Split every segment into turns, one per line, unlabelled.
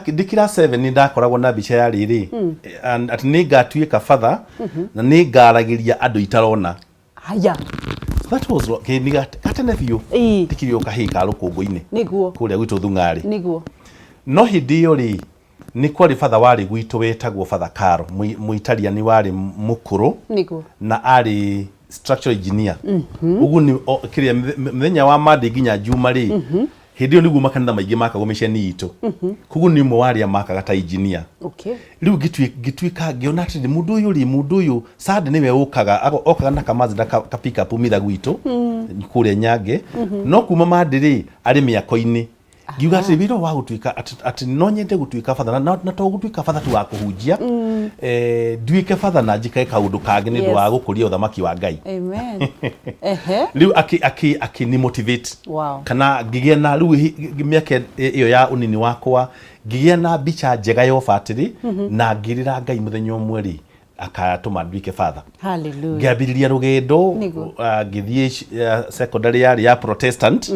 Ndikira 7 ni ndakoragwo na bicha ya riri ati ni ngatuika father na ni ngaragiria andu itarona.
Haya.
That was okay ni gatene biu tikirio kahika rukungu-ini
niguo
kuria gwitu Thung'ari
niguo
no hindi iyo ri ni kwari father wari gwitu wetagwo father Karo Muitaliani wari mukuru
niguo
na ari structural engineer ugu ni kiria mthenya wa madi ginya juma ri hindi iyo niguo makanitha maingi makagwo miceni itu kugu ni mwe wari amakaga ta engineer riu gitwika ngiona ati mundu uyu sad niwe okaga na kamazi da ka pick up mitha gwitu kuria Nyange no kuma madiri ari miako-ini ngiuga ati biro wa gutwika ati no nyende gutwika father na to gutwika father tu wa kuhunjia ndwike father na njikae kaundu kangi ni ndu wa gukuria uthamaki wa Ngai.
Amen.
Riu aki ni motivate kana ngigia na riu miaka iyo ya unini wakwa ngigia na bicha njega yo fatiri na ngirira Ngai muthenya umwe ri akatuma ndwike father.
Hallelujah.
Ngiambiriria rugendo ngithie secondary ya Protestant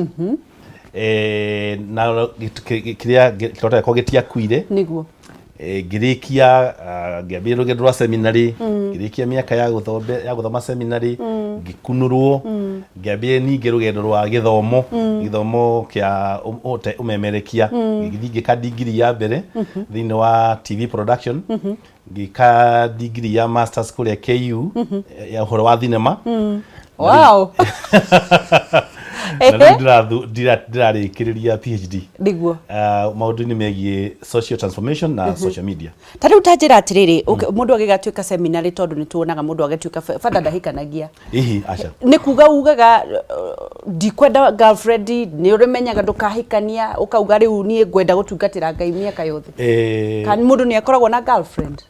na kiria kirota ko getia kuire
niguo
ngirikia ngiambia rugendo rwa seminary ngirikia miaka ya guthoma seminary ngikunurwo ngiambia ninge rugendo rwa githomo kia umemerekia ngithie ka degree ya mbere thini wa TV production ngika degree ya masters kule KU ya uhoro wa thinema.
Wow.
Na ndirarikiriria PhD
niguo
maundu-ini megie social transformation na social media.
Tariu utanjira atiriri mundu agigatuika seminary tondu ni tuonaga mundu agatuika father ndahikanagia
acha
ni kuga ugaga ndikwenda girlfriend ni urimenyaga ndukahikania ukauga riu ni ngwenda gutungatira Ngai miaka yothe kan mundu ni akoragwo na girlfriend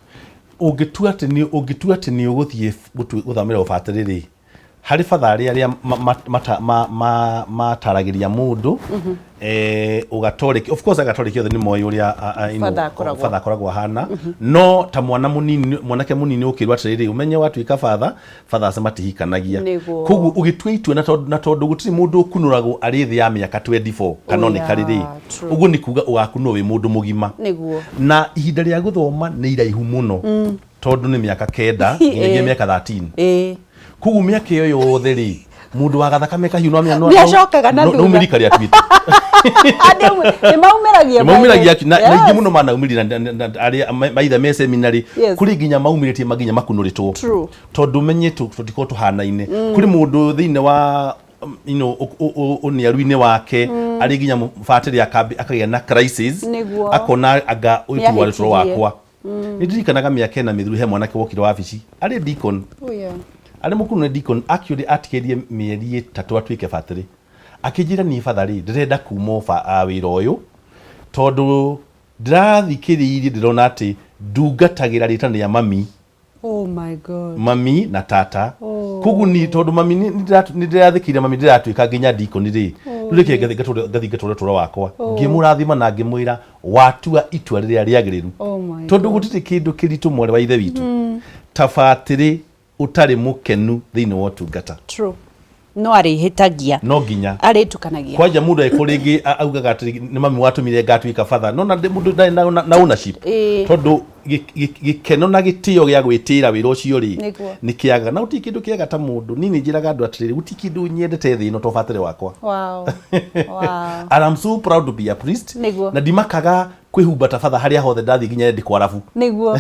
ungitua ati ni uguthie guthamira ufatiriri hari father aria mataragiria mundu ugatoreki of course agatoreki othe ni moyo uria father akoragwo hana no ta mwanake munini ukirwa atiriri umenye watwika father asematihikanagia kugu ugitua itue na tondu gutiri mundu kunuragwo ari thi ya miaka 24 canonically ri ugu ni kuga ugakunwo wi mundu mugima na ihinda ria guthoma ni iraihu muno tondu ni miaka 9 nginyagia miaka 13 kugu miaka iyo yothe ri mundu wa gathakame kahiu no
acokaga na thutha
no mirika ria tweet
ni maumiragia
na ingi muno mana umiri na ari maitha me seminary kuri ginya maumiritie maginya makunuritwo tondu menyetu tutiko tuhanaine kuri mundu thine wa uniaru-ini wake ari ginya mufatiri akagia na crisis akona aga uitu wa wakwa nidirikanaga miaka na mithuru he mwanake wokire wabici ari deacon ari mukuru ne deacon actually atikirie mieri 3 atwike fatiri akijira ni fatheri ndirenda kuma wira uyu tondu ndirathikiririe ndirona ati ndungatagira ritani ya mami
oh my god
mami na tata kugu ni tondu mami ni ndirathikiririe mami ndiratwika nginya deacon ri rureke ngathure tura wakwa ngimurathima na ngimwira watua itua riria riagiriru tondu gutiri kindu kiritu mwere wa ithe witu tafatiri utari mukenu thini wa tungata
true no ari hitagia
no ginya
ari tukanagia
kwaja mundu ekuringi augaga ati ni mami watumire ngatwika father no na mundu na ownership tondu gikeno na gitio gya gwitira wira ucio ri ni kiaga na utikindu kiaga ta mundu nini njiraga andu atiriri utikindu nyendete thino to father wakwa
wow
and I'm so proud to be a priest na dimakaga kwihumba ta father haria hothe ndathi ginya ndi kwarabu niguo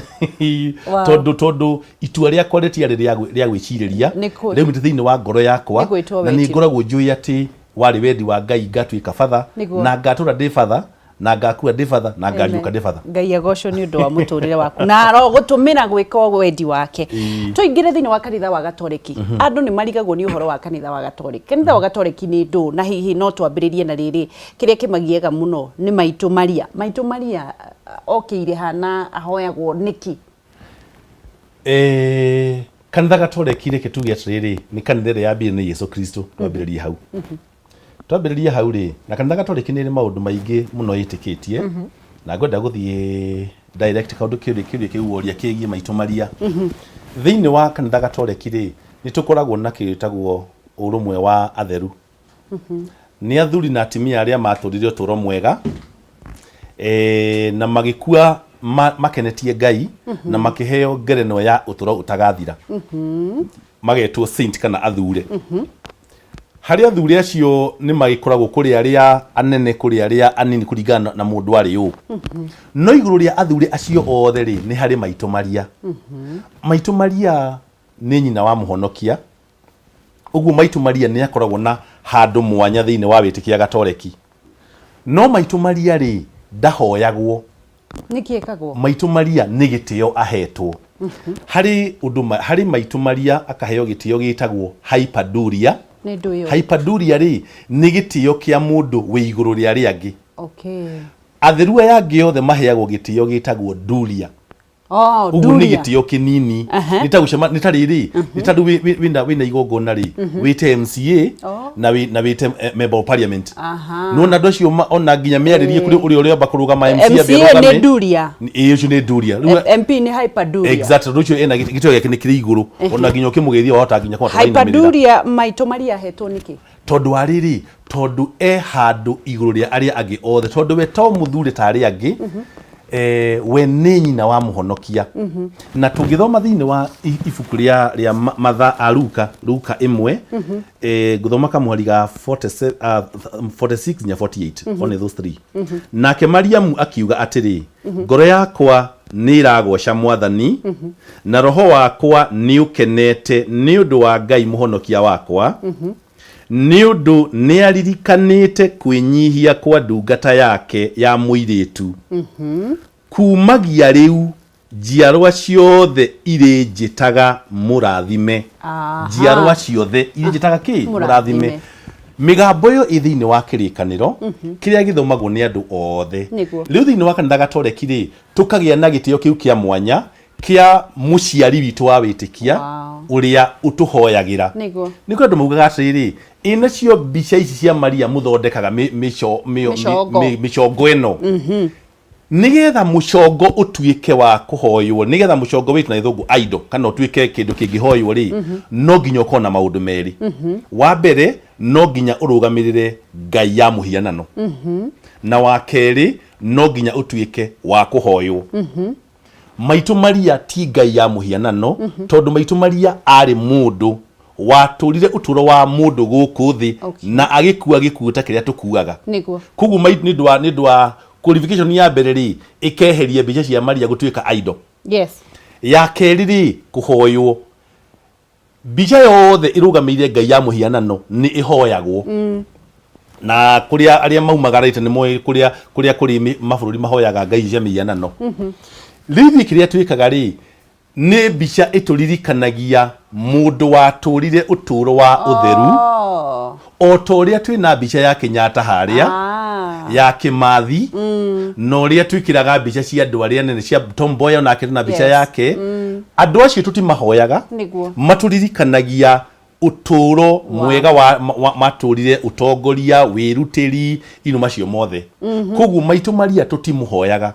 tondu itua ria quality ria gwiciriria riu miti thini wa ngoro yakwa na ni ngoragwo njui ati wari wendi wa Ngai ngatwika father na ngatura ndi father na ngakua ndi father na ngariuka ndi father
Ngai agoco ni undu wa muturire waku na ro gutumira gwika wendi wake tuingire thini wa kanitha wa Gatoreki andu ni marigagwo ni uhoro wa kanitha wa Gatoreki kanitha wa Gatoreki ni ndu na hihi no twambiririe na riri kiria kimagiega muno ni maitu Maria okire hana ahoyagwo niki
kanitha Gatoreki reke tuge atiriri ni kanitha ya mbere ni Yesu Kristo twambiririe hau twambiririe hau ri na kanitha Gatoreki ni maundu maingi muno yitikitie na ngwenda guthie direct kaundu kiuri kiuoria kigie maitu Maria thini wa kanitha Gatoreki ri ni tukoragwo na kiritagwo urumwe wa atheru ni athuri na atimia aria maturire uturo mwega na magikua makenetie Ngai na makiheo ngerenwa ya uturo utagathira magetwo saint kana athure hari athure acio ni magikoragwo kuri aria anene kuri aria anini kuringana na mundu ari yu no iguru ria athure acio othe ri ni hari Maitũ Maria Maitũ Maria ni nyina wa muhonokia uguo Maitũ Maria ni akoragwo na handu mwanya thiine wa witikia gatoreki no Maitũ Maria ri ndahoyagwo
nikiekagwo
Maitũ Maria ni gitio ahetwo hari unduma hari Maitũ Maria akaheo gitio gitagwo hyperduria
ni nduyo
hyperduria ri ni gitio kia mundu wi iguru ria riangi
okay
atheru aya angi othe maheagwo gitio gitagwo duria
duria
ni gitio kinini nitagucema nitariri nitaru wina igongona ri wite MCA na wite member of parliament no na ndocio ona nginya miaririe kuri uri uri bakuruga ma MCA
ni duria
iyo ni duria
MP ni hyperduria
exactly ndocio ena gitio yake ni kiri iguru ona nginya ukimugethia wota nginya kwa
hyperduria Maitũ Maria hetwo niki
tondu ariri tondu handu iguru ria aria angi othe tondu we to muthure ta aria angi we ni nyina wa muhonokia na tungithoma thiine wa ibuku ria matha a Luka Imwe guthoma kamuhari ga 46 nya 48 on those three nake Mariamu akiuga atiri ngoro yakwa ni iragoca Mwathani na roho wakwa ni ukenete ni undu wa Ngai muhonokia wakwa ni undu ni aririkanite kwinyihia kwa ndungata yake ya muiritu kumagia riu njiarwa ciothe iri njitaga murathime njiarwa ciothe iri njitaga ki murathime migambo yo ithiini wa kirikaniro kiria githomagwo ni andu othe riu thiini wa kanitha gatoreki ri tukagia na gitio kiu kia mwanya kia muciari witu wa witikia uria utuhoyagira niko andu maugaga atiriri inacio mbica ici cia Maria muthondekaga micongo ino nigetha mucongo utuike wa kuhoywo nigetha mucongo witu na ithungu idol kana utuike kindu kingihoywo ri no nginya ukona maundu meri wa mbere no nginya urugamirire Ngai ya muhianano na wa keri no nginya utuike wa kuhoywo Maitũ Maria ti Ngai ya muhianano tondu Maitũ Maria ari mundu waturire uturo wa mundu guku thi na agikua gikuuta kiria tukuaga kugu Maitũ ni ndwa qualification ya mbere ri ikeheria mbica cia Maria gutuika idol ya keriri kuhoywo mbica yothe irugamire Ngai ya muhianano ni ihoyagwo na kuria aria maumagarite ni moy kuria kuri mabururi mahoyaga Ngai cia mihianano rithi kiria twikaga ri ni mbica ituririkanagia mundu waturire uturo wa utheru o toria twina mbica ya Kenyatta haria ya Kimathi no ria twikiraga mbica cia andu aria nene cia Tom Mboya na akiri na mbica yake andu acio tutimahoyaga maturirikanagia uturo mwega wa maturire utongoria wirutiri ino macio mothe koguo Maitũ Maria tutimuhoyaga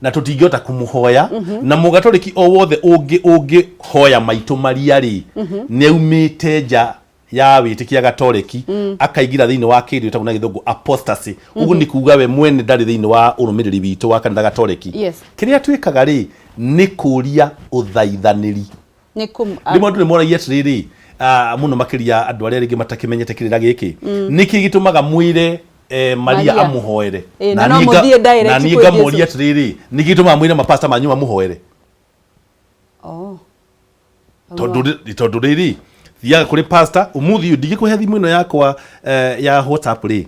na tutingiota kumuhoya na mugatoreki o wothe ungi hoya Maitũ Maria ri ni umite nja ya witikia gatoreki akaigira thiini wa kiri utaguna githungu apostasy ugu ni kuga we mwene ndari thiini wa urumiriri witu wa kanitha gatoreki kiria twikaga ri ni kuria uthaithaniri rimwe ndu ni moragia atiriri muno makiria andu aria ringi matakimenyete kirira giki niki gitumaga mwire Maria amuhoere na ni ngamuria atiriri niki gitumaga mwire mapasta manyu amuhoere tondu riri thiaga kuri pastor umuthi ndigikuhe thimu ino yakwa ya WhatsApp ri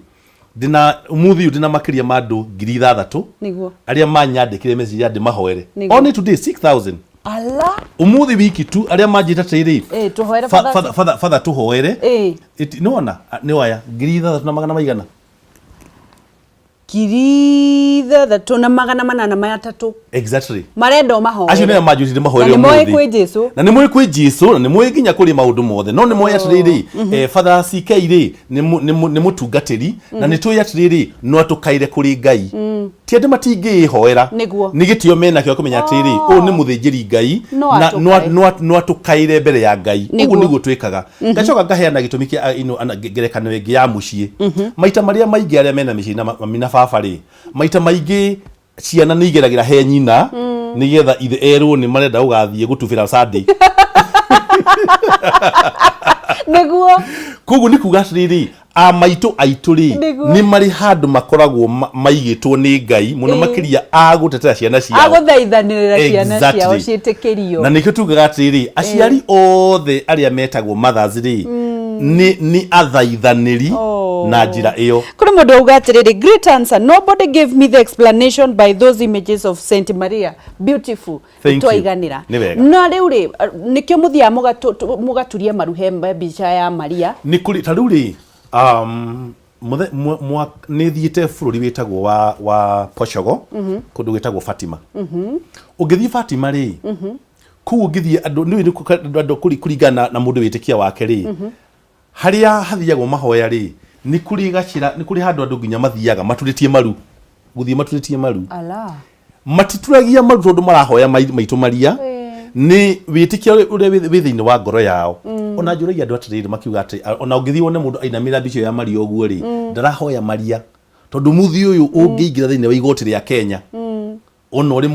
dina umuthi dina makiria mandu 6,000 niguo aria manyandikire message ya mahoere only today 6,000 ala umuthi wiki tu aria manjita tiri tuhoere father tuhoere nona ni waya 6,000 na magana maigana 6,803 exactly
marendo mahoere
acio ne majutire mahoere umuthi na ni mwe kwi Jesu na ni mwe ginya kuri maundu mothe no ni mwe atiriri father CK ri ni mutungatiri na ni tu atiriri no atukaire kuri Ngai ti ande matingihoera ni gitio mena kio kumenya atiri u ni muthinjiri Ngai no atukaire mbere ya Ngai ugu niguo twikaga ngacoka ngaheana gitumi kia ngerekano ingi ya mucii maita maria maingi aria mena micii na mamina baba ri maita maingi ciana ni igeragira he nyina nigetha ithe erwo ni marenda ugathie gutubira Sunday
niguo
kugu ni kuga riri amaitu aituri ni mari handu makoragwo maigitwo ni Ngai muno makiria agutetera ciana ciao
aguthaithanirira ciana ciao ciitikirio
na nikio tugaga atiriri aciari othe aria metagwo mothers ri ni athaithaniri na njira iyo
kuri mundu uga atiriri great answer nobody gave me the explanation by those images of Saint Maria beautiful twaiganira na riu ri nikio muthia mugaturia maruhe mbica ya Maria
ni kuri ta riu ri ni thiite bururi witagwo wa Portugal kundu witagwo Fatima ungithie Fatima ri ku ungithie andu kurigana na mundu witikia wake ri haria hathiagwo mahoya ri ni kuri gacira ni kuri handu andu nginya mathiaga maturitie maru guthie maturitie maru
ala
matituragia maru tondu marahoya maitu Maria ni witikia uria withiini wa ngoro yao ona njuragia andu atiriri makiuga ati ona ungithie wone mundu ainamira bicio ya Maria oguo ri ndarahoya Maria tondu muthi uyu ungiingira thiini wa igoti ria Kenya onori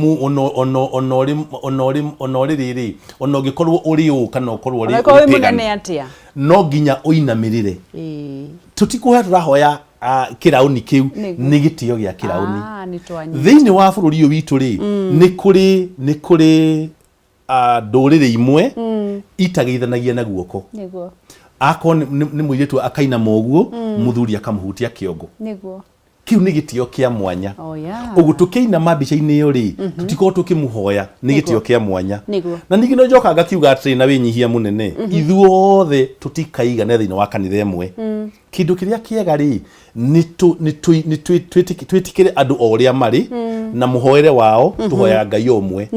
riri ono gikorwo uri u kana ukorwo uri
munene atia
no nginya uinamirire tutikuhe turahoya kirauni kiu ni gitio gia kirauni thiini wa bururi uyu witu ri ni kuri ndurire imwe itageithanagia na guoko niguo ako ni muiretu akaina moguo muthuri akamuhutia kiongo niguo kiu ni gitio kia mwanya ugu tukiina mabica-ini yo ri tutiko tukimuhoya ni gitio kia mwanya na ningi no njoka ngakiuga atiri na winyihia munene ithuothe tutikaigana thiini wa kanitha imwe kindu kiria kiega ri ni twitikire andu oria mari na muhoere wao tuhoya Ngai omwe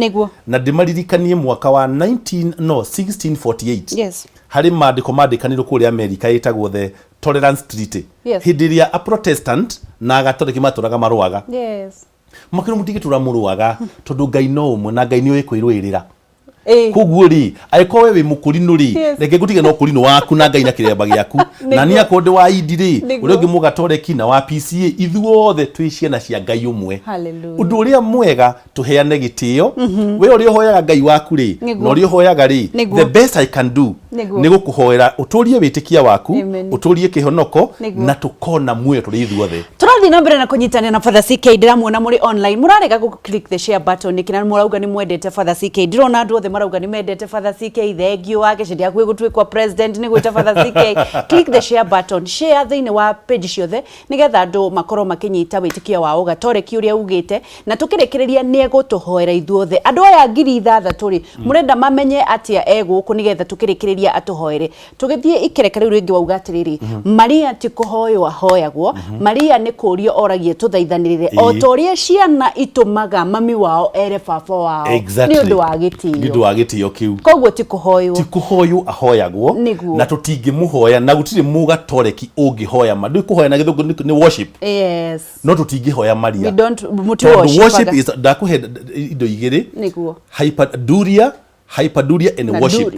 na ndimaririkanie mwaka wa 1648 hari maandiko maandikanirwo kuria America yitagwo the Tolerance Treaty hindiria a Protestant na Gatoreki maturaga maruaga makiro mutigitura muruaga tondu Ngai no umwe na Ngai ni uikwirwirira kuguo ri aiko we mukurinu ri reke gutige no kurinu waku na Ngai na kiremba giaku na ni akonde wa idiri uri ungi mugatoreki na wa PCA ithuothe twi ciana cia Ngai umwe undu uria mwega tuheane gitio we uri hoyaga Ngai waku ri no uri hoyaga ri the best I can do ni gukuhoera uturie witikia waku uturie kihonoko na tukona muyo turi ithuothe
turathi na mbere na kunyitana na Father CK ndiramuona muri online murarega ku click the share button nikina murauga ni mwendete Father CK ndirona andu othe marauga ni mendete Father CK thegio wake cendia kwi gutwikwa president ni gwita Father CK click the share button share thiini wa page ciothe nigetha andu makorwo makinyita witikia wao gatoreki uria ugite na tukirekereria ni egutuhoera ithuothe andu aya ngiri 6 ri murenda mamenye atia eguku nigetha tukirekereria atuhoere tugithie ikerekero ringi wauga atiriri Maria ti kuhoyo ahoyagwo Maria ni kurio oragie tuthaithanirire o toria ciana itumaga mami wao ere baba wao ni undu wa
gitio kiu
koguo ti kuhoyo
ahoyagwo na tutingimuhoya na gutiri mugatoreki ungihoya mandu kuhoya na githungu ni worship no tutingihoya Maria
we don't
worship is dakuhe indo igiri niguo hyperduria and worship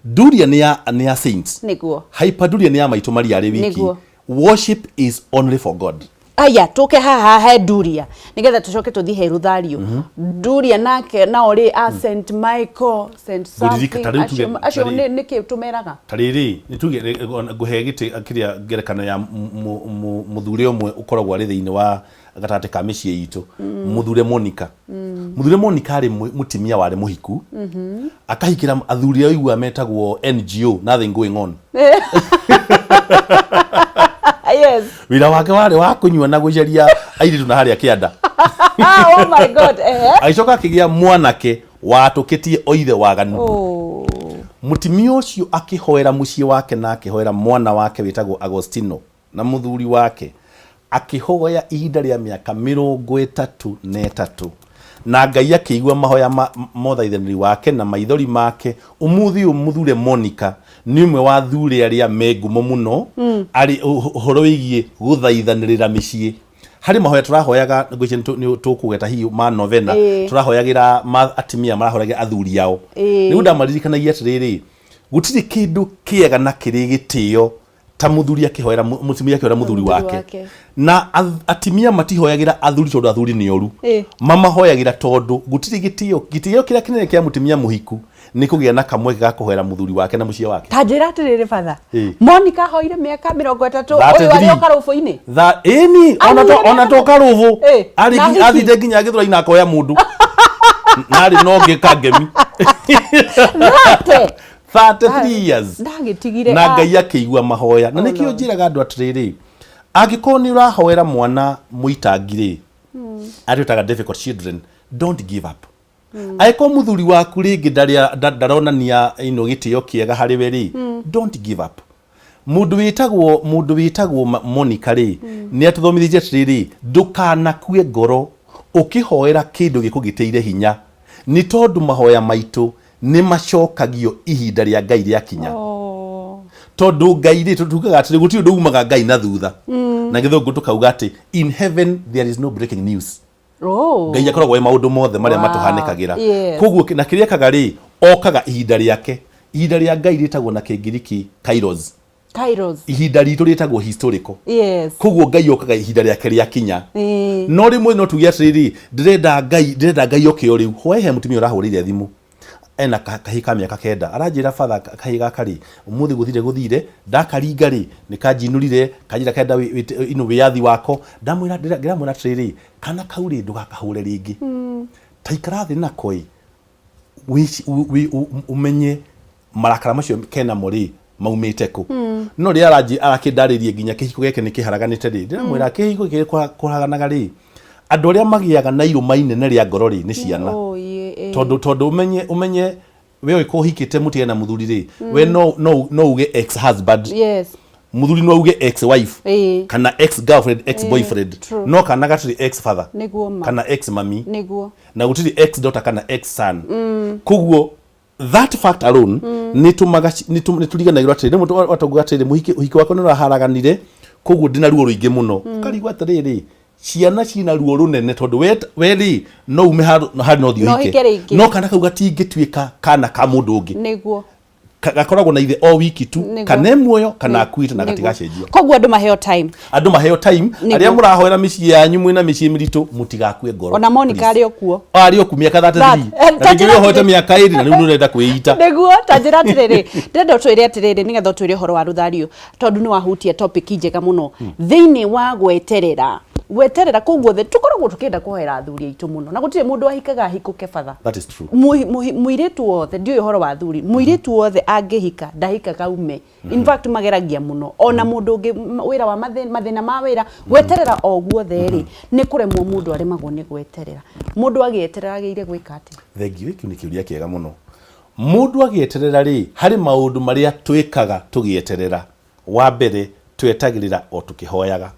duria ni ya saints niguo hyperduria ni ya maitu Maria ari wiki worship is only for God
aya tuke haha duria nigetha tucoke tuthi he ruthario duria nake na ori a Saint Michael Saint something acio niki tumeraga
tariri nituge guhe giti akiria ngerekano ya muthure umwe ukoragwo ari thiini wa gatate ka micii itu muthure Monica muthure Monica ari mutimia wari muhiku akahikira athuri aigua metagwo NGO nothing going on yes wira wake wari wa kunyua na guceria airitu na haria kianda
oh my god
aicoka kigia mwanake watukitie oithe waganu mutimia ucio akihoera mucii wake na akihoera mwana wake witagwo Agostino na muthuri wake akihoya ihinda ria miaka 33 na Ngai akigwa mahoya mothaithaniri wake na maithori make umuthi umuthure Monica ni umwe wa thure aria mengumo muno ari horo wigie guthaithanirira micii hari mahoya turahoyaga ngwice ni tukugeta hiyo ma novena turahoyagira atimia marahoyagira athuri yao ni undamarikanagia atiriri gutiri kindu kiega na kiri gitio ta muthuri akihoera mutumia akihoera muthuri wake na atimia matihoyagira athuri tondu athuri ni oru mama hoyagira tondu gutiri gitio kiria kinene kia mutumia muhiku ni kugia na kamwe ga kuhoera muthuri wake na mucie wake
tajira atiriri father Monica hoire miaka 30 uyu wari okarufu-ini
eni ona to karufu athite nginya agithura ina akoya mundu nari no ngikangemi 33 years
ndagitigire
na Ngai akiigua mahoya na nikio njiraga andu atiriri angiko ni urahoera mwana muitangire arutaga difficult children don't give up aiko muthuri waku ringi ndaronania gitio kiega hari we ri don't give up mundu witagwo Monica ri ni atuthomithitie atiriri ndukanakue ngoro ukihoera kindu gikugiteire hinya ni tondu mahoya maitu ni macokagio ihinda ria Ngai ria kinya tondu Ngai ri tutugaga atiri guti undu umaga Ngai na thutha na githungu tukauga ati in heaven there is no breaking news Ngai akoragwo maundu mothe maria matuhanikagira koguo na kiria kagari okaga ihinda riake ihinda ria Ngai ritagwo na Kigiriki kairos ihinda ritu ritagwo historical koguo Ngai okaga ihinda riake ria kinya no rimwe no tugia atiriri ndirenda Ngai okio riu hoehe mutumia urahurire thimu ena kahika miaka kenda aranjira father kahiga kari umuthi guthire ndakaringa ri nikanjinurire kanjira kenda ino wiyathi wako ndamwira ndiramwira atiriri kana kauri ndugakahure ringi taikarathi na koi umenye marakara macio kena muri maumite ku no ri arakindaririe nginya kihiko geke nikiharaganite ri ndiramwira kihiko gike kuraganaga ri andu aria magiaga na iruma inene ria ngoro ri ni ciana tondu umenye we ikuhikite mutie na muthuri ri we no uge ex husband muthuri no uge ex wife kana ex girlfriend ex boyfriend no kana gatiri ex father kana ex mami na gutiri ex daughter kana ex son kuguo that fact alone nituriganagirwa atiri mutu wataguga atiri muhiki wako ni raharaganire kuguo ndina ruo ruingi muno karigwa atiriri ciana cina ruo runene tondu weri no ume hari no thioike no kana kauga tingituika kana ka mundu ungi niguo gakoragwo na ithe o wiki tu kana muoyo kana akuite na gatigacenjia
koguo andu maheo time aria murahoera micii yanyu mwina micii miritu mutigakue ngoro ona Monica ari okuo miaka 33 na ngiyo hoete miaka 2 na riu nurenda kwiita niguo tanjira atiriri ndenda twire atiriri nigetha twire horo wa ruthario tondu ni wahutia topic njega muno thiini wa gweterera kuguothe tukoragwo tukienda kuhera athuri aitu muno na gutire mundu ahikaga hikuke father
that is true
muiritu wothe ndio horo wa athuri muiritu wothe angihika ndahikaga ume in fact mageragia muno ona mundu ungi wira wa mathina ma wira gweterera o guothe ri ni kuremwo mundu aremagwo ni gweterera mundu agieterera ageire gwika ati
thengi wiki ni kiuria kiega muno mundu agieterera ri hari maundu maria twikaga tugieterera wa mbere twetagirira o tukihoyaga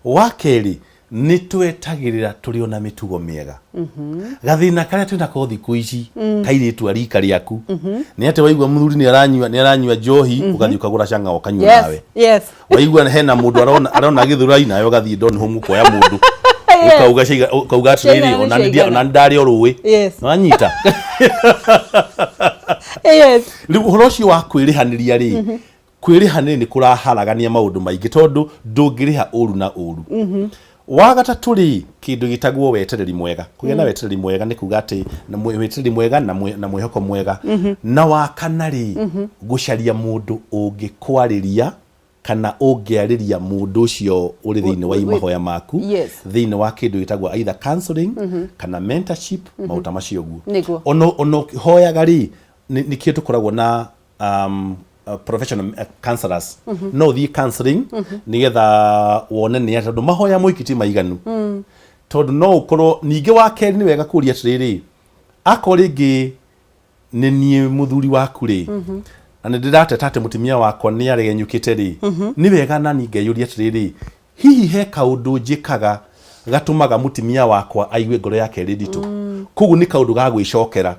wakeri ni twetagirira turi ona mitugo miega gathina karia twina ko thiku ici kairitu arika riaku ni ate waigwa muthuri ni aranywa njohi ugathi ukagura canga ukanywa nawe waigwa hena mundu arona githura ina yo gathi don home koya mundu ukauga triri ona ndari oruwe nwanyita riu horoci wa kwirihaniria ri kwirihanire ni kuraharagania maundu maingi tondu ndungiriha uru na uru wa gatatu ri kindu gitagwo wetereri mwega kugena wetereri mwega ni kuga ati na wetereri mwega na mwihoko mwega na wa kana ri gucaria mundu ungikwariria kana ungiariria mundu ucio uri thiini wa imahoya maku thiini wa kindu gitagwo either counseling kana mentorship mauta macio guo ono hoyaga ri ni kindu koragwo na professional counselors no the counseling nigetha wone ni tondu mahoya muikiti maiganu tondu no ukorwo ninge wa keri ni wega kuria atiriri akoringi ni nie muthuri waku ri na ndirateta ati mutimia wakwa ni aregenyukite ri ni wega na ninge yuria atiriri hihi he kaundu njikaga gatumaga mutimia wakwa aigue ngoro yake rinditu kugu ni kaundu ga gwicokera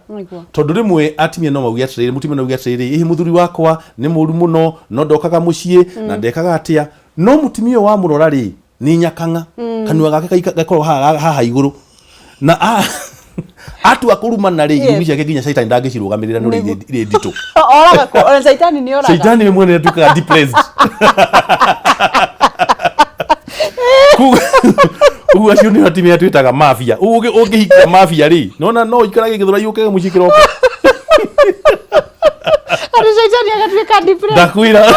tondu rimwe atimia no maugia atiriri mutimia no maugia atiriri ihi muthuri wakwa ni muru muno no ndokaga mucie na ndekaga atia no mutimia wa murora ri ni nyakanga kanua gake gakorwo haha iguru na atu akuruma na rigi misha ke ginya shaitani ndangicirugamirira no ri nditu
oraga ko ona shaitani ni oraga
shaitani ni mwene tuka depressed ugu acio ni atimia twitaga mafia ungihika mafia ri nona no ikarage githura yuke mushikiroko
ari shaitani agatuika depressed
ndakwira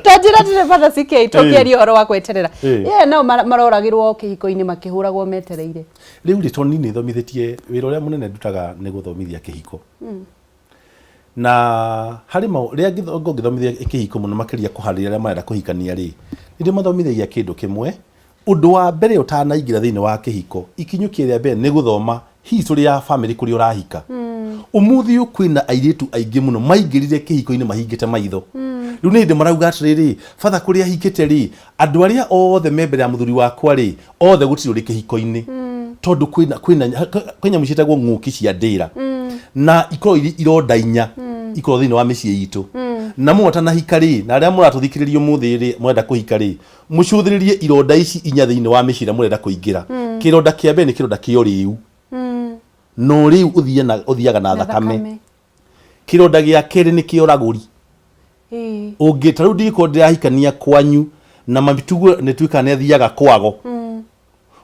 tajira tirepata sike itokerio horo wa kweterera no maroragirwo kihiko-ini makihuragwo metereire
riu ritoni ni thomithetie wira uria munene ndutaga ni guthomithia kihiko na harimo ria ngithomithia kihiko muno makiria kuharira ria marenda kuhikania ri ndio mathomithagia kindu kimwe undu wa mbere utanaingira thiini wa kihiko ikinyukia ria mbere ni guthoma history ya family kuri urahika umuthi ukwina airitu aingi muno maingirire kihiko-ini mahingite maitho riu ni ndi marauga atiriri fatha kuri ahikite ri andu aria othe membere ya muthuri wakwa ri othe gutiri ri kihiko-ini tondu kwina mucitagwo nguki cia ndira na ikoro ironda inya ikoro thiini wa micii itu na mwota na hikari na aria muratuthikiririo muthi ri mwenda kuhika ri mucuthiririe ironda ici inya thiini wa micira murenda kuingira kironda kia mbere ni kironda kio riu no riu uthiaga na thakame kironda gia keri ni kioraguri ungitaru ndiko ndirahikania kwanyu na mabitugo ni twika ne thiaga kwago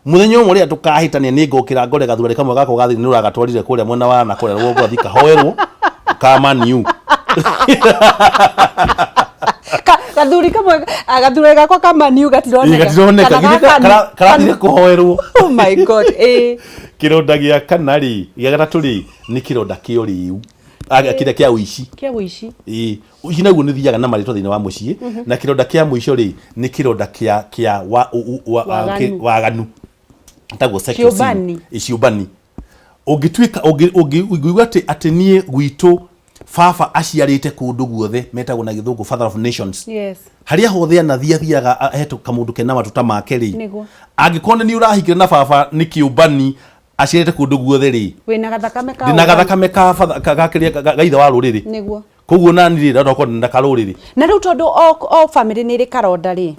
muthenya umwe ria tukahitania ni ngokira ngore gathura kamwe gako gathi ni uragatwarire kuria mwena wa na kuria rugo thika hoerwo kama niu gathuri kamwe gathura gako kama niu gatironeka karathire kuhoerwo
oh my god
kironda gia kanari gia gatatu ri ni kironda kio riu kida kia wishi uci naguo ni thiaga na marito thiini wa mucii na kironda kia muico ri ni kironda kia waganu tago second ciubani ungitwika ungiguigua ati nie gwitu baba aciarite kundu guothe metagwo na githungu father of nations haria hothe na thiaga hetu kamundu kena matuta make ri angikone ni urahikire na baba ni kiubani aciarite kundu guothe ri
wina gathakame ka
dina gathakame ka gakiria gaitha wa ruriri
niguo
koguo nani ri ndako nda karuriri
na riu tondu o family ni ri karonda ri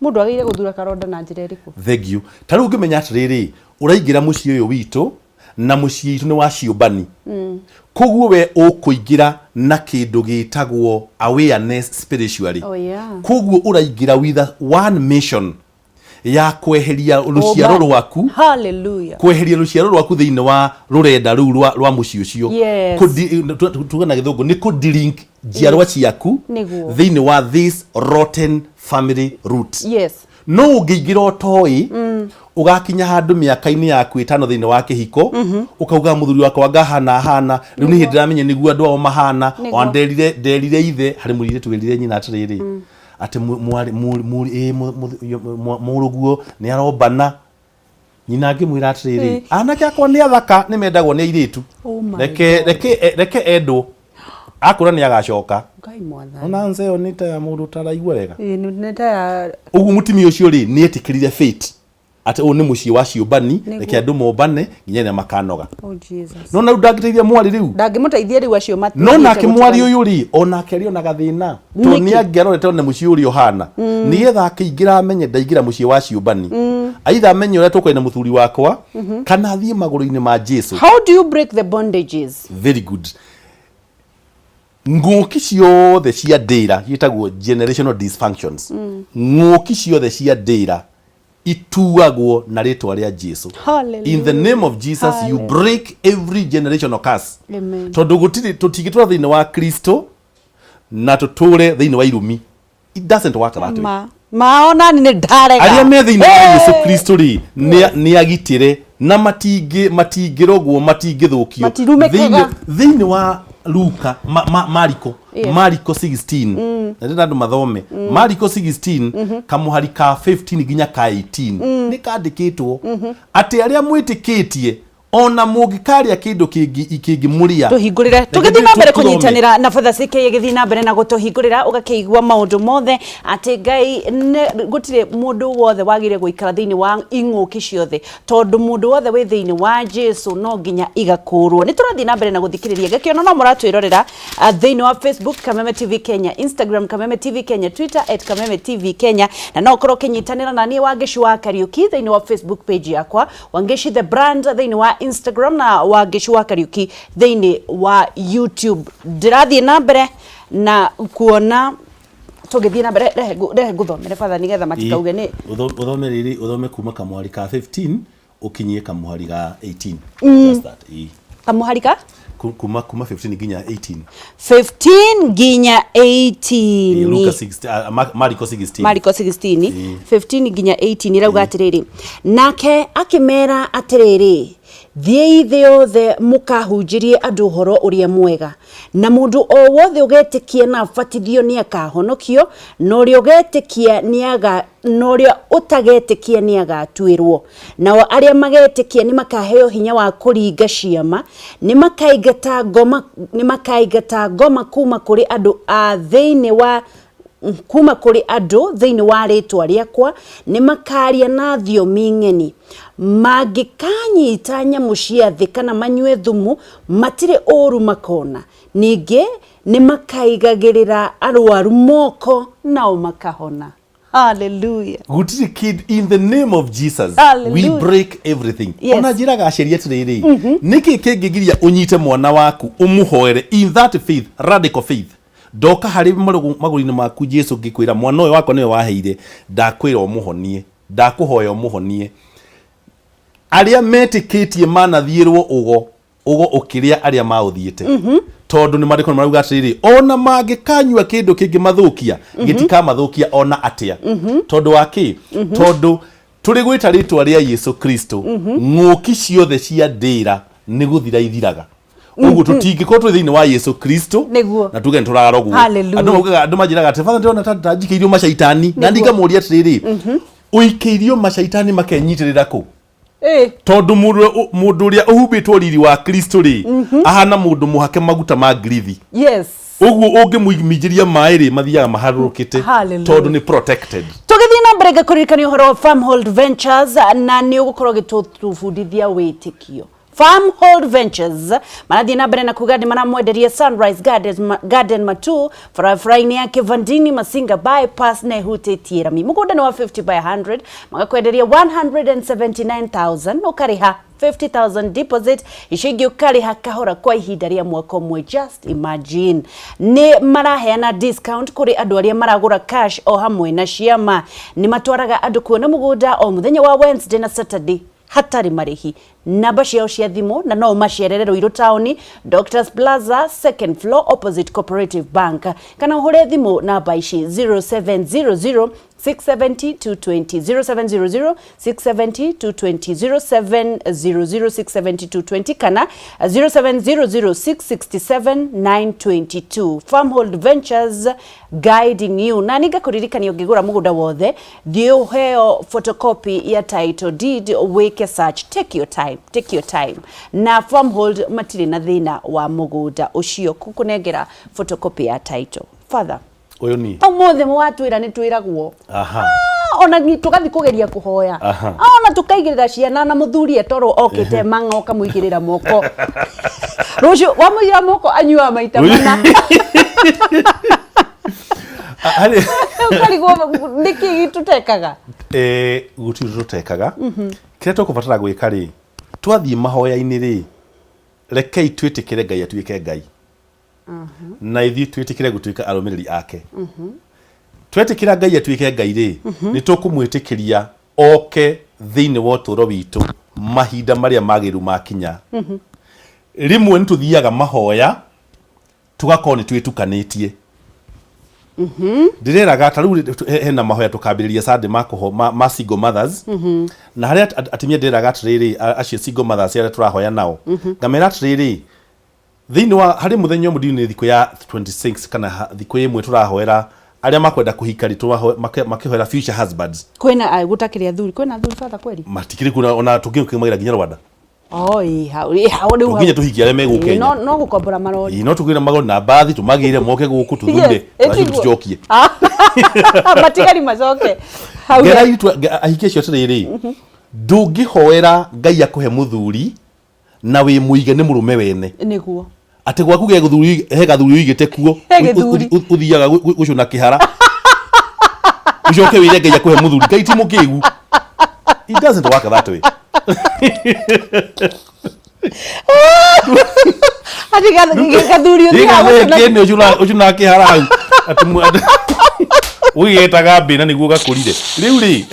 mundu agire guthura karonda na njira iriku
thank you taru ngimenya atiriri uraingira mucii uyu witu na mucii itu ni wa ciubani koguo we ukuingira na kindu gitagwo awareness spiritually koguo uraingira with one mission ya kweheria ruciaro rwaku
hallelujah
kweheria ruciaro rwaku thiini wa rurenda ru rwa mucii ucio tugana githungu ni ku delink jiarwa ciaku thiini wa this rotten family root no ungiingira otoi ugakinya handu miaka-ini yaku itano thiini wa kihiko ukauga muthuri wakwa ngahana riu ni hindi ramenye niguo andu ao mahana wanderire ithe hari murire twirire nyina atiriri ati muruguo ni arombana nyina ngimwira atiriri anake akwa ni athaka ni mendagwo ni airitu reke endwo akura ni agacoka
ngai mwathani
ona nzeo ni ta ya mundu taraigua wega
ni ta ya
ugu mutimi ucio ri ni etikirire fate ati u ni mucii wa ciubani reke andu mombane nginya ni makanoga
Jesus
no na ndangiteithia mwari riu
ndangimutaithia riu acio matu
no na kimwari uyu ri ona kerio na gathina to ni angerorete ne mucii uri ohana ni getha akiingira amenye ndaingira mucii wa ciubani aitha amenye ure tukwena muthuri wakwa kana thie maguru-ini ma Jesu.
How do you break the bondages?
Very good. Nguki ciothe cia ndira yitagwo generational dysfunctions nguki ciothe cia ndira ituagwo na ritwa ria Jesu. In the name of Jesus you break every generational curse.
Amen.
Tondu gutiri tutigitwa thiini wa Kristo na tuture thiini wa irumi. It doesn't work that way.
Maona ni ndarega
aria me thiini wa Yesu Kristo ri ni agitire na matingirogwo matingithukio thiini wa Luka Mariko 16 na ndandu mathome Mariko 16 kamuhari ka 15 ginya ka 18 ni kandikitwo ati aria mwitikitie ona mungikaria kindu kingimuria
tuhingurire tugithi na mbere kunyitanira na Father CK githi na mbere na gutuhingurira ugakeigwa maundu mothe ati Ngai gutire mundu wothe wagire guikara thiini wa ing'uki ciothe tondu mundu wothe wi thiini wa Jesu no nginya igakurwo ni turathi na mbere na guthikiriria gakiona no muratwirorera thiini wa Facebook Kameme TV Kenya, Instagram Kameme TV Kenya, Twitter @Kameme TV Kenya, na no korwo kinyitanira na ni Wangeci wa Kariuki thiini wa Facebook page yakwa, Wangeci the brand thiini wa Instagram, na Wangeci wa Kariuki thiini wa YouTube. Ndirathi na mbere na kuona tugithii na mbere rehe guthomere Father nigetha matikauge ni
uthome kuma kamwari ka 15 ukinyie kamwari ga 18 just that
kamwari ka
kuma 15 nginya 18
nginya 18
Luka 16 Mariko
16 15 nginya 18 irauga atiriri nake akimera atiriri thiei thĩ yothe mũkahunjirie andũ ũhoro ũrĩa mwega na mũndũ o wothe ũgetĩkia na abatithio nĩ akahonokio na ũrĩa ũtagetĩkia nĩ agatuĩrwo nao arĩa magetĩkia nĩ makaheo hinya wa kũringa ciama nĩ makaingata ngoma kuma kũrĩ andũ thĩinĩ wa rĩtwa rĩakwa nĩ makaria na thiomi ng'eni mangĩkanyita nyamũ cia thĩ kana manyue thumu matirĩ ũru makona ningĩ nĩ makaigagĩrĩra arwaru moko nao makahona. Hallelujah.
Gutiri kid in the name of Jesus. We break everything.
Yes.
Ona jira gaceria tiriri. Niki kingigiria unyite mwana waku umuhoere in that faith, radical faith. Doka hari magurine maku Jesu gikwira mwana uyu wako niwe waheire ndakwira umuhonie ndakuhoya umuhonie aria metikitie manathirwo ugo ukiria aria mauthiete tondu ni mariko marauga atiriri ona mangikanyua kindu kingimathukia gitikamathukia ona atia tondu waki tondu turi gwita ritwa ria Yesu Kristo ng'uki ciothe cia ndira ni guthira ithiraga ugu tutingiko twi thiini wa Yesu Kristo na tuge nturarogu andu majiraga ati Father ndona tajikirio mashaitani na ndingamuria atiriri uikirio mashaitani makenyitirira ku tondu mundu uria uhubitwo riri wa Kristo ri ahana mundu muhake maguta ma ngirithi.
Yes.
Ugu ungimuijiria mairi mathiaga maharurukite tondu ni protected.
Tugithi na mbere gakuririkania uhoro wa Farmhold Ventures na ni ugukorwo gitutufundithia witikio. Farmhold Ventures marathi na mbere na kugadi maramwenderia Sunrise Garden Matu faraini ya Kivandini Masinga bypass na ihutitie rami mugunda ni wa 50 by 100 magakwenderia 179,000 ukariha 50,000 deposit ishigi ukariha kahora kwa ihinda ria mwaka umwe. Just imagine ni maraheana discount kuri andu aria maragura cash o hamwe na ciama ni matwaraga andu kuona mugunda o muthenya wa Wednesday na Saturday hatari marihi namba ciao cia thimu na no macerere Ruiru Town Doctors Plaza 2nd floor opposite Cooperative Bank kana uhure thimu namba ici 0700 670-220 0700 670-220 0700 670-220 kana 0700-667-922. Farmhold Ventures guiding you. Na niga kuririkania ungigura mugunda wothe thio heo photocopy ya title deed weke search. Take your time na Farmhold matiri na thina wa mugunda ucio kukunengera photocopy ya title. Father
uyu ni
omothe mwatwira ni twiragwo ona ni tugathi kugeria kuhoya ona tukaigirira ciana na muthuri etoro okite mangoka muigirira moko rucio wa muira moko anyua maita mana karigo ndiki tutekaga
guti tutekaga kire tukubatara gwika ri twathie mahoya-ini ri rekei twitikire Ngai atuike Ngai na ithi twitikire gutuika aromereri ake twetikira Ngai atuike Ngai ri ni tukumwitikiria oke thiini wa uturo witu mahinda maria magiru makinya rimwe nituthiaga mahoya tugakoni twitukanĩtie ndireraga taru hena mahoya tukambiriria Sunday ma single mothers na haria atimia ndireraga atiriri acio single mothers aria turahoya nao ngamera atiriri thiini wa hari muthenya mudini thiko ya 26 kana thiko imwe turahoera aria makwenda kuhika ri makihoera future husbands
kwena gutakiria thuri kwena thuri Father kweli
matikiri kuna ona tungiukimagira nginya Rwanda
hau
riu nginya tuhikia arĩa megũ Kenya
no gũkombora marori
no tugĩre magori na mbathi tumagĩre moke gũkũ tuthuure nacio tucokie
matigari macoke
ahikia cio atĩrĩrĩ ndũngĩhoera Ngai akũhe mũthuri na wĩ mũige nĩ mũrũme wene
nĩguo
atĩ gwaku he gathuri ũigĩte kuo ũthiaga gũcũna kĩhara ucoke wĩre Ngai akũhe mũthuri Ngai ti mũkĩgu. It doesn't work that way.
Gathuri
ũcũna kĩhara hau ũgĩgetaga mbĩna nĩguo gakũrire rĩu rĩ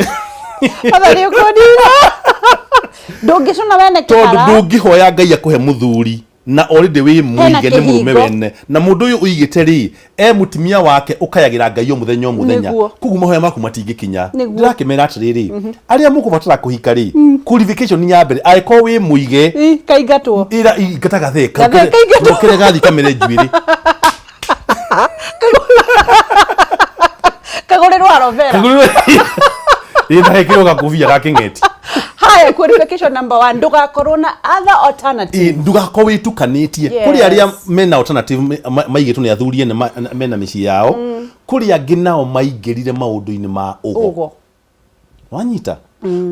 ndũngĩcũna wene kĩhara
tondũ ndũngĩhoya Ngai akũhe mũthuri na already wĩ mũige nĩ mũrũme wene na mũndũ ũyũ ũigĩte rĩ mũtumia wake ũkayagĩra Ngai o mũthenya koguo mahoya maku matingĩkinya. Ndĩrakĩmera atĩrĩrĩ arĩa mũkũbatara kũhika rĩ qualification ya mbere angĩkorwo wĩ mũige
kaingatwo
ira ingataga theka ũkĩre gathi kamere njuĩrĩ
kagũrĩrwo arovera
ĩndahekĩrwo gakũbia ga kĩng'eti.
Haya, qualification number 1 ndugakorwo na other alternative.
Ndugakorwo wĩtukanĩtie kũrĩ arĩa mena alternative maigĩtwo nĩ athuri mena mĩciĩ yao kũrĩ angĩ nao maingĩrire maũndũ-inĩ ma ũgo wanyita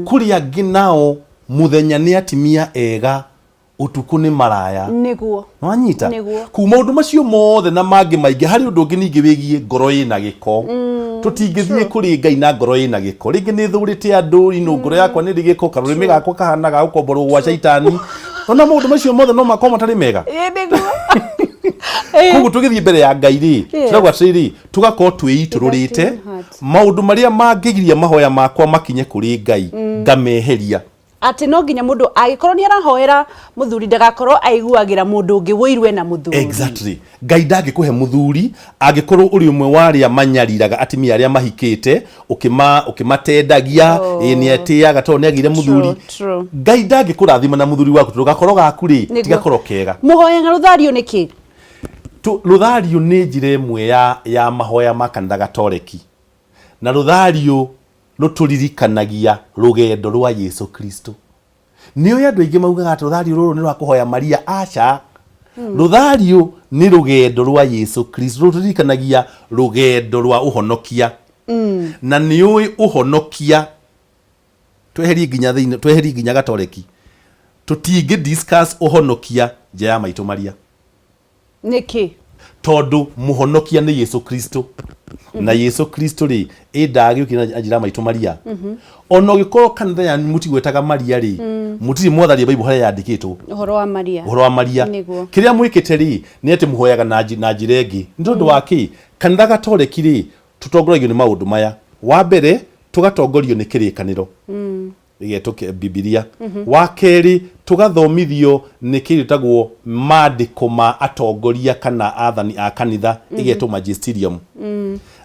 kũrĩ angĩ nao mũthenya nĩ atimia ega utuku nĩ maraya
nĩguo
wanyita kuma maũndũ macio mothe na mangĩ maingĩ harĩ ũndũ ũngĩ ningĩ wĩgiĩ ngoro ĩna gĩko tutingĩthiĩ kũrĩ Ngai na ngoro ĩna gĩko rĩngĩ nĩ thũrĩte andũ ngoro yakwa nĩ gĩko karũrĩmĩ gakwa kahana ga gũkomborwo gwa caitani ona maũndũ macio mothe no makorwo matarĩ mega koguo tũgĩthiĩ mbere ya Ngai rĩ turauga atĩrĩrĩ tugakorwo twĩitũrũrĩte maũndũ marĩa mangĩgiria mahoya makwa makinye kũrĩ Ngai ngameheria
ati no nginya mundu agikorwo ni arahoera muthuri ndagakorwo aiguagira mundu ungi wĩirwe na muthuri.
Exactly. Ngai ndangĩkũhe muthuri angĩkorwo uri umwe warĩa manyariraga atimia arĩa mahikĩte ũkĩmatendagia nĩ atĩaga tondũ nĩ agire muthuri. Ngai ndangĩkũrathima na muthuri waku tũgakorwo gaku rĩ tigakorwo kega.
Muhoya ruthario nĩkĩ?
Ruthario nĩ njĩra ĩmwe ya mahoya ma kanitha Gatoreki na ruthario ruturirikanagia rugendo rwa Yesu Kristo. Niyo andũ aingĩ maugaga atĩ ruthario rũrũ nĩ rwa kũhoya Maria. Aca ruthario nĩ rugendo rwa Yesu Kristo ruturirikanagia rugendo rwa uhonokia na nĩũĩ uhonokia tweherie nginya Gatoreki tutingĩ discuss uhonokia nja ya maitũ Maria
nĩkĩ
tondu muhonokia ni Yesu Kristo na Yesu Kristo ri ndagĩũkire na njĩra maitũ Maria ona ũgĩkorwo kanitha ya mutigwetaga Maria ri mutiri mwatharia Bible harĩa yandĩkĩtwo
ũhoro wa Maria
kĩrĩa mwĩkĩte ri nĩ atĩ muhoyaga na njĩra ĩngĩ nĩ ũndũ wa kĩ kanitha Gatoreki ri tutongoragio nĩ maũndũ maya wa mbere tugatongorio nĩ kĩrĩkanĩro gĩgetwo Biblia wa kerĩ tugathomithio nĩ kĩrĩtagwo maandĩko ma atongoria kana athani a kanitha igetwo magisterium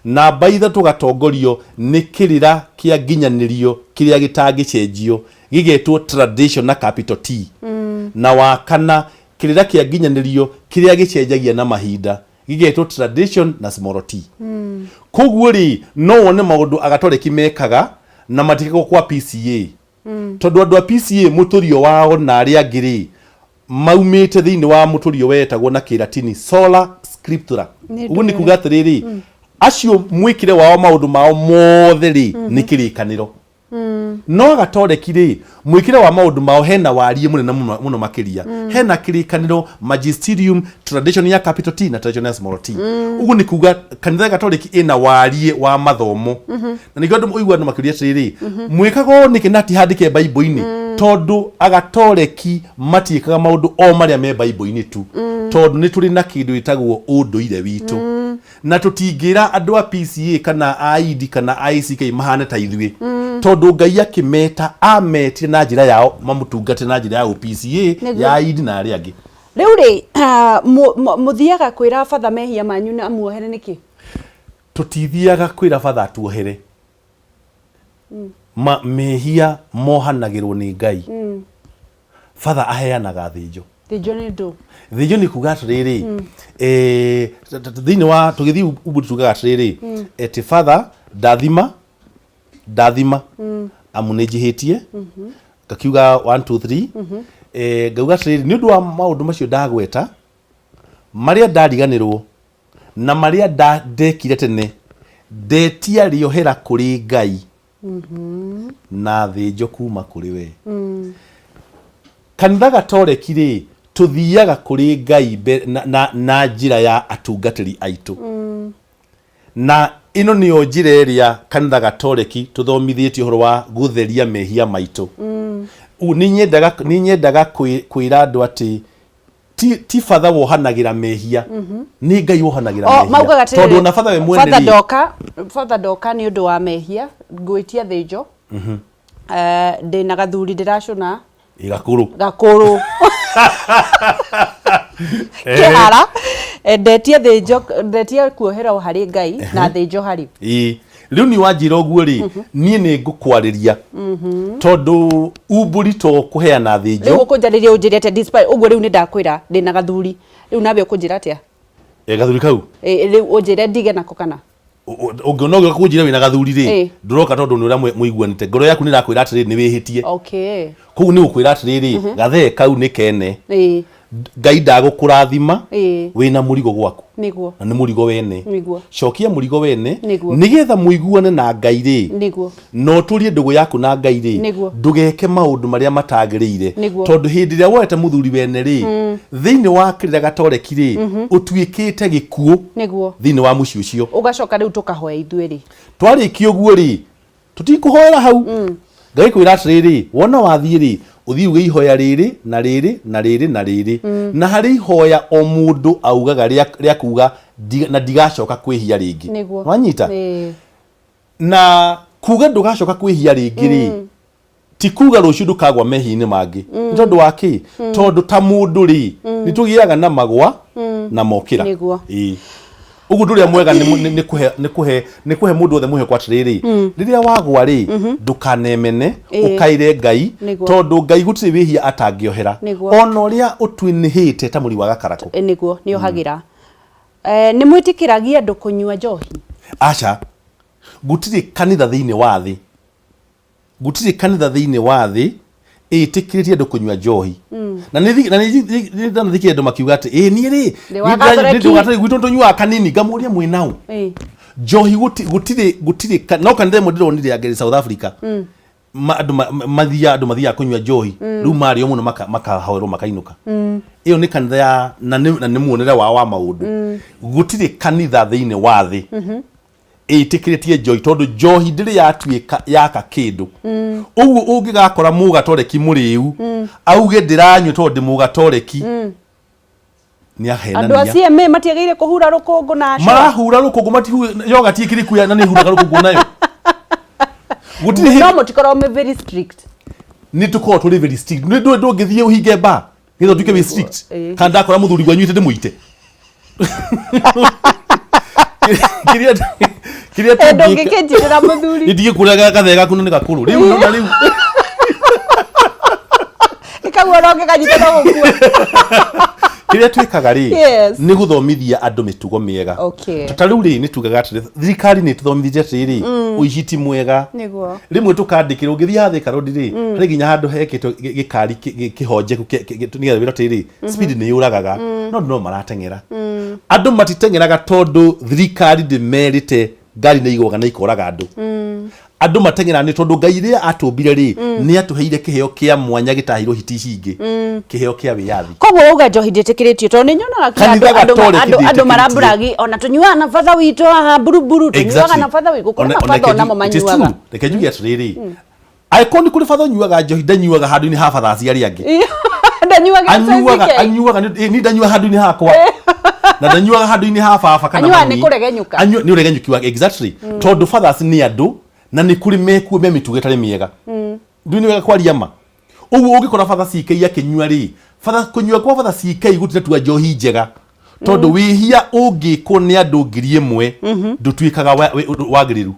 na baitha tugatongorio nĩ kĩrĩra kĩa nginyanĩrio kĩrĩa gĩtangĩcenjio gĩgetwo tradition na capital T na wa kana kĩrĩra kĩa nginyanĩrio kĩrĩa gĩcenjagia na mahinda gĩgetwo tradition na small t koguo rĩ no wone maũndũ Agatoreki mekaga na matikagwo kwa PCA tondu andu a PCA muturio wao na aria angĩ maumĩte thĩinĩ wa muturio wetagwo na Kĩlatini sola scriptura. Uguo nĩ kuga atĩrĩrĩ acio mwĩkire wao maũndũ mao mothe rĩ nĩ kĩrĩkanĩro no Agatoreki rĩ mwĩkire wa maũndũ mao hena warie mũnene mũno makĩria hena kĩrĩkanĩro magisterium tradition ya capital T na tradition ya small t. Uguo nĩ kuga kanitha Gatoreki ina warie wa mathomo na nĩguo andũ ũigua andũ makĩria atĩrĩrĩ mwĩkaga nĩkĩ nati handĩke Bible-inĩ tondu Agatoreki matiĩkaga maũndũ o marĩa me Bible-inĩ tu tondu nĩ tũrĩ na kĩndũ gĩtagwo ũndũire witũ na tũtingĩra andũ a PCA kana ID kana ICK mahane ta ithuĩ tondu Ngai akĩmeta ametire na njĩra yao mamutungate na njĩra ya PCA ya ID na arĩa angĩ.
Rĩu rĩ muthiaga kwĩra batha mehia manyu na muohere nĩkĩ?
Tutithiaga kwĩra batha tuohere mehia mohanagĩrwo nĩ Ngai batha aheanaga thĩnjo
nĩ ndũ
thĩnjo nĩ kuga atĩrĩrĩ thĩinĩ wa tũgĩthiĩ Ubuntu tugaga atĩrĩrĩ eti batha ndathima amu nĩ njihĩtie ngakiuga 1 2 ngauga tiriri ni undu wa maundu macio ndagweta maria ndariganirwo na maria ndekire tene ndetia riohera kuri Ngai na thinjo kuma kuri we. Kanitha Gatoreki ri tuthiaga kuri Ngai na njira ya atungatiri aitu na ino nio njira iria Kanitha Gatoreki tuthomithĩtie uhoro wa gutheria mehia maitu. Ni nyendaga kwira andu ati ti father wohanagira mehia ni Ngai wohanagira mehia tondu na father we mwene
father doka ni undu wa mehia ngwitia thinjo ndina gathuri ndiracuna
igakuru
kihara ndetia thinjo ndetia kuohera hari Ngai na thinjo hari
riu ni wanjira uguo ri nie ni ngukwariria tondu umburi to kuheana thinjo
riu ukunjariria unjirete despite uguo riu ni ndakwira ndina gathuri riu nabe ukunjira atia
gathuri kau
riu unjire ndige nako kana
ungiona kunjira wina gathuri ri nduroka tondu ni uria muiguanite ngoro yaku ni ndakwira atiri ni wihitie
okay
kuu ni ukwira atiri gathe kau ni kene Ngai ndagukurathima wina murigo gwaku
niguo
na ni murigo wene
niguo
cokia murigo wene nigetha muiguane na Ngai ri
niguo
no turie ndugu yaku na Ngai ri ndugeke maundu maria matagirire tondu hindi ria woete muthuri wene ri thiini wa Kanitha Gatoreki ri utuikite gikuo
niguo
thiini wa muci ucio
ugacoka riu tukahoya ithuĩ ri
twarikia uguo ri tutikuhoera hau Ngai kwira atiriri wona wathie ri uthii uge ihoya riri na riri na riri na riri na hari ihoya o mundu augaga ria kuga na ndigacoka kwihia ringi wanyita na kuga ndugacoka kwihia ringi ri ti kuga ruciu ndukagwa mehi-ini mangi tondu waki tondu ta mundu ri nitugiaga na magwa na mokira ugu nduria mwega ni kuhe mundu othe muhe kwa tiriri riria wagwa ri ndukanemene ukaire Ngai tondu Ngai gutiri wihia atangiohera ona uria utwinihite ta muri wa gakarako
niguo ni ohagira ni mwitikiragia andu kunyua njohi
acha gutiri kanitha thiini wa thi itikiritie andu kunyua njohi na ni thikire andu makiuga ati ni ri ni gwitu tunyua kanini ngamuria mwinau njohi gutiri no kanitha mo ndironire ageri South Africa andu mathia kunyua njohi riu mario muno makahoerwo makainuka iyo ni kanitha ya na ni muonere wa maundu gutiri kanitha thiini wa thi itikiritie njohi tondu njohi ndiri yatuika yaka kindu uguo ungigakora Mugatoreki muriu auge ndiranywa tondu Mugatoreki ni ahenania
andu acie me matiagire kuhura rukungu na
marahura rukungu matihu yoga tiikiri kuya na ni hura rukungu nayo gutiri
no mutikoro me very strict
ni tukoro tuli very strict ndu ngithie uhinge ba nitho tuike be strict kanda akora muthuri gwanyu tete muite kiria
ndungikijirira muthuri
ndiye kuraga gathega kuno ni gakuru riu na riu
ikagwa ronge kanyita no gukua
kiria twikaga ri ni guthomithia andu mitugo miega ta riu ri ni tugaga atiri thirikari ni tuthomithie atiri uiciti mwega
niguo
rimwe tukandikira ungithia hathi karodi ri hari ginya handu hekitwo gikari kihonje nigetha wira atiri speed ni yuragaga no maratengera andu matitengeraga tondu thirikari ndimerite ngari ni igwaga na ikoraga andu andu matengera ni tondu Ngai ria atumbire ri ni atuheire kiheo kia mwanya gitahirwo hiti cingi kiheo kia wiyathi
koguo uga njohi nditikiritio tondu nyonaga andu maraburagi ona tunyuaga na father witu haha buruburu tunyuaga na father witu kuna father onamo manyuaga
reke njuge atiriri aikoni kuri father nyuaga njohi ndanyuaga handu-ini ha father aciari angi anyuaga ni ndanyua handu-ini hakwa na ndanyuaga handu-ini ha baba kana mami
anyua ni kuregenyuka
ni uregenyukiwa exactly tondu fathers ni andu na ni kuri mekuo me mitugo itari miega nduni wega kwaria ma uguo ungikora father CK akinyua ri father kunyua kwa father CK gutira tuga njohi njega tondu wihia ungikwo ni andu ngiri imwe ndutwikaga wagiriru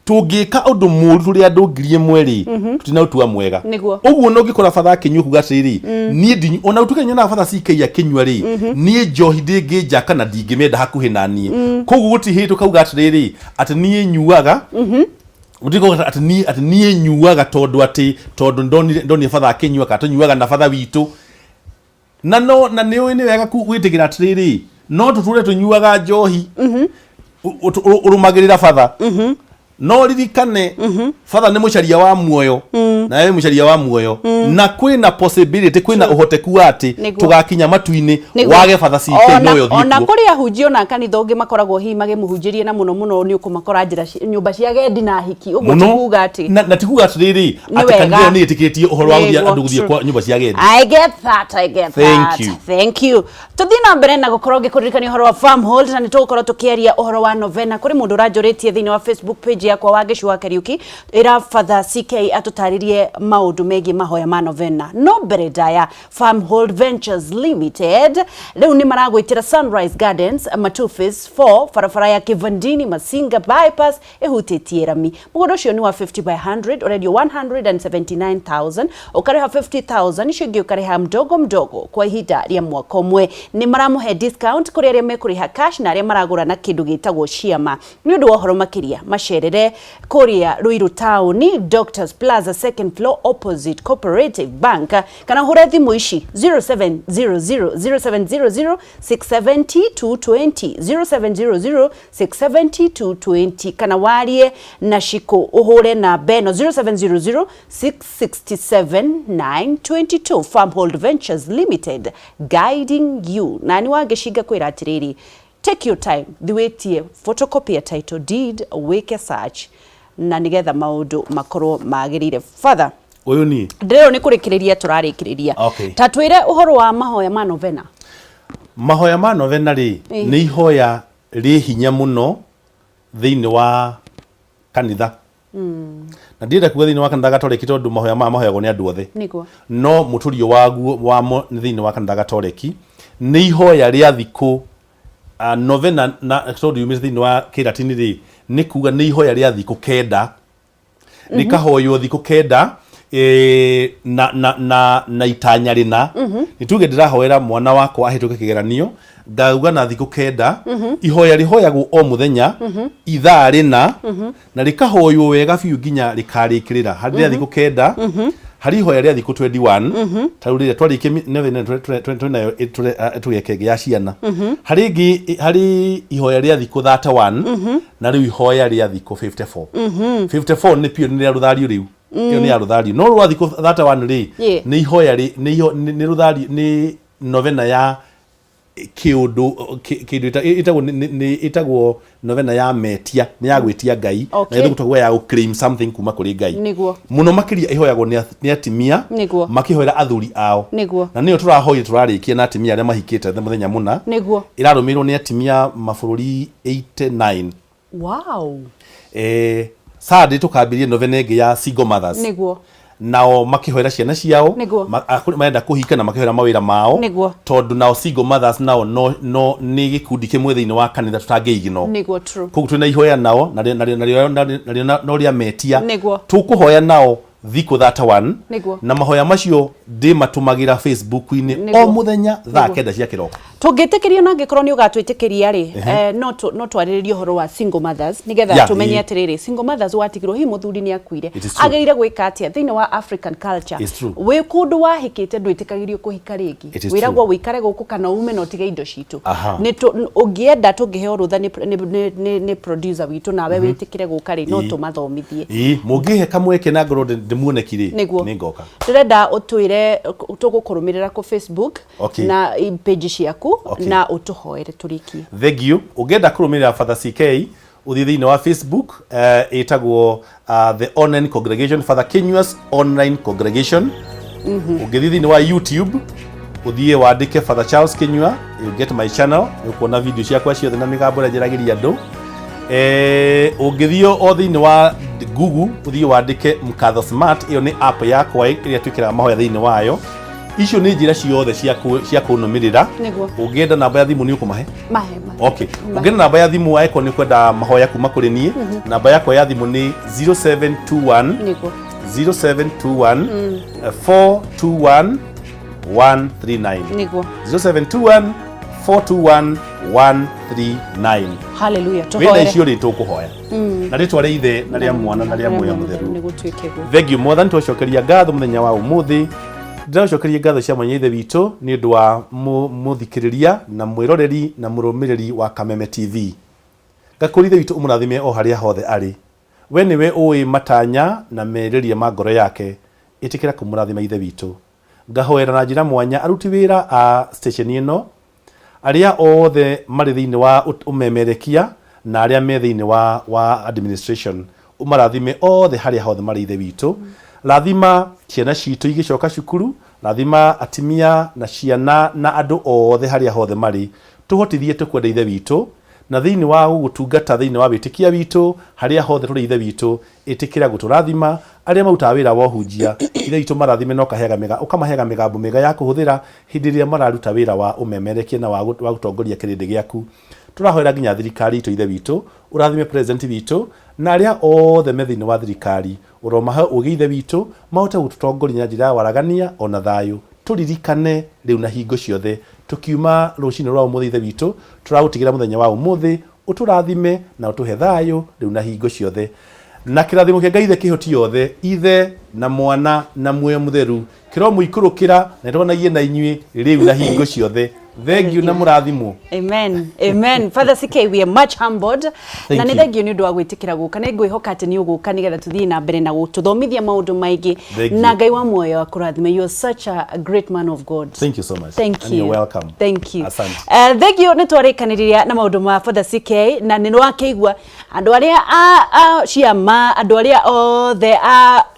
tungika undu muru turi andu ngiri imwe ri tutina utua mwega uguo no ngikora father akinyua kuga atiri ni ndinyu ona utukenya na father CK akinyua ri ni njohi ndinginja kana ndingimenda hakuhi na nie koguo gutihitwo kauga atiri ati ni nyuaga mutiko ati nie nyuaga tondu ndoni father akinyua ka tunyuaga na father witu na ni wega gwitikira atiriri no tuture tunyuaga njohi urumagirira father no ririkane father ni mucaria wa muoyo na wewe mucaria wa muoyo na kwina possibility kwina uhoteku ati tugakinya matuini wage father CK no yo thiku
ona kuri ahunjio na kanitha ungi makoragwo hi mage muhunjirie na muno ni ukumakora njira nyumba cia gendi na hiki uguo tikuga ati
na tikuga ati riri ati kanitha ni itikitie uhoro wa andu guthie kwa nyumba cia gendi.
I get that thank you tuthina mbere na gukorwo ngikuririkania uhoro wa farmhold na nitugukorwo tukiaria uhoro wa novena kuri mundu ranjuritie thini wa Facebook page yakwa Wangeci wa Kariuki ira father CK atutaririe maundu megi mahoya ma novena no mbere ndaya Farmhold Ventures Limited riu ni maragwitira Sunrise Gardens Matu Phase 4 barabara ya Kivandini Masinga bypass ehutitie rami mugondo cio ni wa 50 by 100 already 179,000 ukareha 50,000 icio ingi ukareha mdogo kwa ihinda ria mwaka umwe ni maramuhe discount kuri aria mekuriha cash na aria maragura na kindu gitagwo ciama ni undu wa horo makiria macerere kuria Ruiru Town Doctors Plaza second floor opposite Cooperative Bank kana hura thimu ici 0700 670 220 kana warie na shiko uhure na beno 0700 667 922 Farmhold Ventures Limited guiding you nani wageshiga kwira atiriri take your time thiwetie photocopy ya title deed weke search na nigetha maundu makorwo magirire father
uyu ni
ndero ni kurikiriria turarikiriria tatwire uhoro wa mahoya ma novena
ri ni ihoya ri hinya muno thiini wa kanitha na ndire kuga thiini wa kanitha Gatoreki tondu mahoyagwo ni andu othe no muturio waguo wamo ni thiini wa kanitha Gatoreki ni ihoya ria thiku novena na tondu yumize thiini wa kiratini ri ni kuga ni ihoya ria thiku kenda ni kahoyo thiku kenda na itanya rina nituge ndirahoera mwana wakwa ahituke kigeranio ngauga na thiku kenda ihoya rihoyagwo o muthenya ithaa rina na rikahoywo wega biu nginya rikarikirira hari thiku kenda hari ihoya ria thiku 21 tarurire twarikie nayo tugekege ya ciana hari ihoya ria thiku 31 na riu ihoya ria thiku 54 ni pio ni ria ruthario riu iyo ni ya ruthario no rwa thiku 31 ri ni ihoya ri ni ruthario ni novena ya kiundu itagwo novena ya metia ni ya gwitia ngai na ithu gutagwo ya claim something kuma kuri ngai muno makiria ihoyagwo ni atimia makihoera athuri ao na niyo turahoye turarikia na atimia aria mahikite muthenya muna irarumirwo ni atimia mabũrũri 89
wow
Saturday tukambirie novena ingi ya single mothers nao makihoera ciana ciao marenda kuhika na makihoera mawira mao tondu nao single mothers nao no ni gikundi kimwe thiini wa kanitha tutangigino koguo twina ihoya nao na ria metia tukuhoya nao thiku 31 na mahoya macio ndi matumagira Facebook-ini o muthenya thaa kenda cia kiroko
tungitikiria na ngikorwo ni ugatwitikiria ri no twariririe horo wa single mothers nigetha tumenye atiriri single mothers watigirwo hi muthuri ni akuire agerire gwika atia thiini wa African culture we kundu wahikite ndwitikagirio kuhika ringi wiragwo wikare guku kana ume no tige indo citu ni ungienda tungiheo rutha ni producer witu nawe witikire guka ri no tumathomithie
mungihe kamweke na ngoro ndimuonekire ni ngoka
turenda utwire tugukurumirira ku Facebook na page ciaku na utuhoere turikie
thank you ugenda kurumirira Father CK uthi thiini wa Facebook itagwo the online congregation Father Kinyua's online congregation ugithi thiini wa YouTube uthie wandike Father Charles Kinyua you get my channel ukuona video ciakwa ciothe na migambo njeragiria andu ugithio o thiini wa Google uthie wandike Mkatho Smart iyo ni app yakwa iria twikira mahoya thiini wayo icio ni njira ciothe cia kunumirira ungienda namba ya thimu ni ukumahe okay ungienda namba ya thimu waeko ni kwenda mahoya kuma kuri nie namba yakwa ya thimu ni 0721 421 139 0721 421 139.
Hallelujah.
Wena icio ri tukuhoya na ritwa ri ithe na ria mwana na ria muoyo mutheru. Thank you mother, twacokeria ngatho muthenya wa umuthi. Ndiracokeria ngatho cia mwanya ithe witu ni undu wa muthikiriria na mwiroreri na murumiriri wa Kameme TV. Gakurithe witu umurathime o haria hothe ari. We niwe uwi matanya na meriria ma ngoro yake, itikira kumurathima ithe witu. Ngahoera na njira mwanya aruti wira a station ino, aria othe mari thiini wa umemerekia na aria me thiini wa administration, umarathime othe haria hothe mari ithe witu. Rathima ciana citu igicoka cukuru, rathima atimia na ciana na andu othe haria hothe mari, tuhotithie tukwenda ithe witu na thiini wa gutungata thiini wa witikia witu haria hothe turi ithe witu, itikira guturathima aria mautaga wira wa uhunjia ithe witu marathime no kahega mega ukamahega migambo mega ya kuhuthira hindi ria mararuta wira wa umemerekia na wa gutongoria kirindi giaku. Turahoera nginya thirikari itu ithe witu, urathime president witu na aria othe me thiini wa thirikari, uromahe ugi ithe witu mahote gututongoria na njira ya waragania ona thayu. Turirikane riu na hingo ciothe tukiuma rucini rwa umuthi ithe witu, turagutigira muthenya wa umuthi, uturathime na utuhe thayu riu na hingo ciothe. Na kirathimo kia Ngai ithe kihoti yothe, ithe na mwana na muoyo mutheru kiro muikurukira na ndonagie na inyui riu na hingo ciothe. Thank you na murathimo.
Amen. Amen. Father CK, we are much humbled. Na ni thank you ni ndwa gwitikira guka na ngwihoka ati ni uguka ni getha tuthii na mbere na gututhomithia maundu maingi na Ngai wa muoyo wa kurathima. You are such a great man of God.
Thank you so much.
Thank
and
you.
You're welcome.
Thank you.
Asante.
Thank you ni twarikaniria na maundu ma Father CK na ni wakeigua andu aria ciama andu aria othe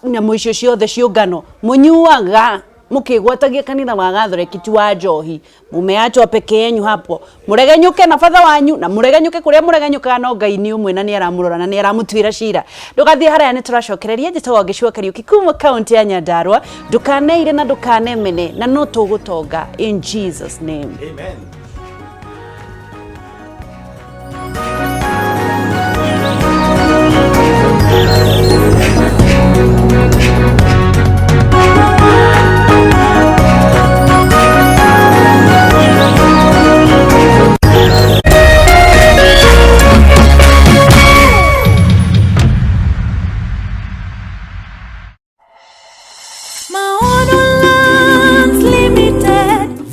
na muicio ciothe ciungano munyuaga mukigwatagia kanitha wa Gathoreki tu wa njohi, mumeachwa peke yenyu hapo, muregenyuke na father wanyu na muregenyuke kuria muregenyuka no Ngai ni umwe na ni aramurora na ni aramutwira cira. Ndugathie haria ni turacokereria njitagwo Ngicua Kariuki kuma county ya Nyandarua. Ndukaneire na ndukanemene na no tugutonga in Jesus name.
Amen.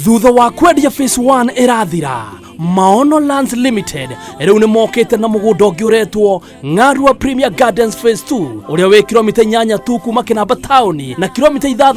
Thutha wa kwendia phase 1 irathira, Maono Lands Limited riu ni mokite na mugunda ungi uretwo Ng'arua Premier Gardens phase 2 uria wi kilomita 8 tu kuma Kinamba town na kilomita 6